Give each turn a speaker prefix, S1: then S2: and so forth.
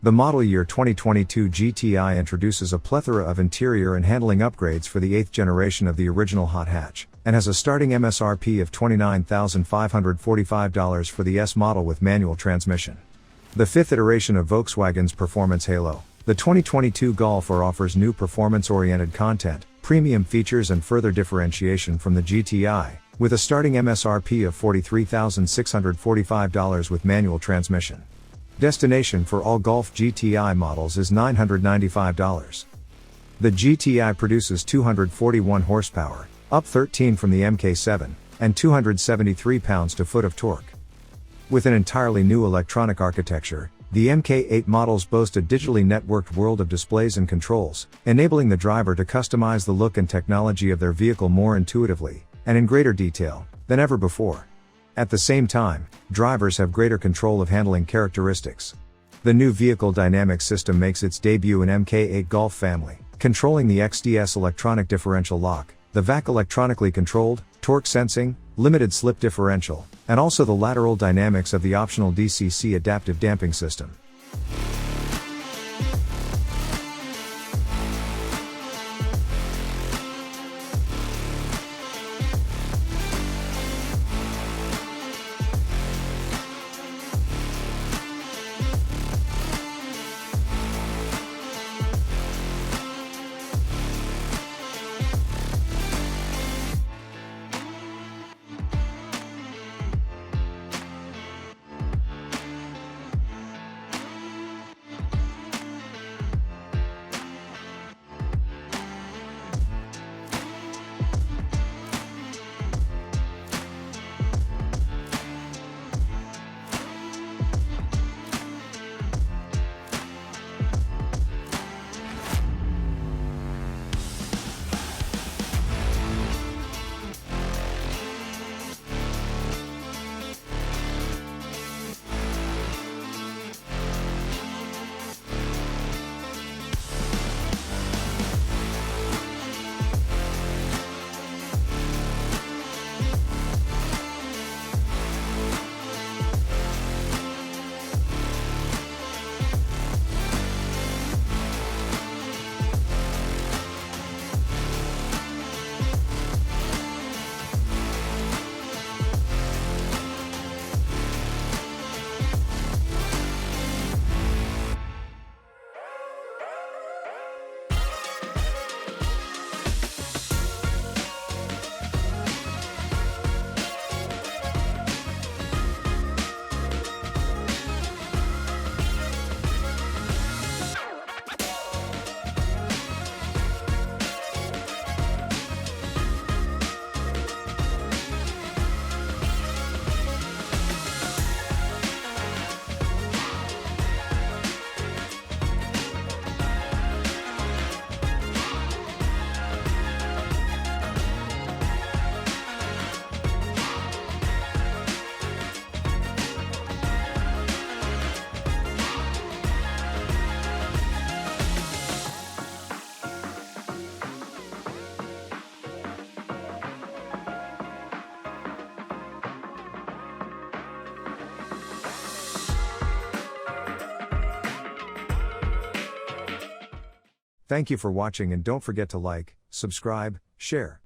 S1: The model year 2022 GTI introduces a plethora of interior and handling upgrades for the 8th generation of the original hot hatch, and has a starting MSRP of $29,545 for the S model with manual transmission. The 5th iteration of Volkswagen's performance halo, the 2022 Golf R offers new performance-oriented content, premium features and further differentiation from the GTI, with a starting MSRP of $43,645 with manual transmission. Destination for all Golf GTI models is $995. The GTI produces 241 horsepower, up 13 from the MK7, and 273 pounds-to-foot of torque. With an entirely new electronic architecture, the MK8 models boast a digitally networked world of displays and controls, enabling the driver to customize the look and technology of their vehicle more intuitively, and in greater detail, than ever before. At the same time, drivers have greater control of handling characteristics. The new vehicle dynamics system makes its debut in MK8 Golf family, controlling the XDS electronic differential lock, the VAC electronically controlled, torque sensing, limited slip differential, and also the lateral dynamics of the optional DCC adaptive damping system. Thank you for watching and don't forget to like, subscribe, share.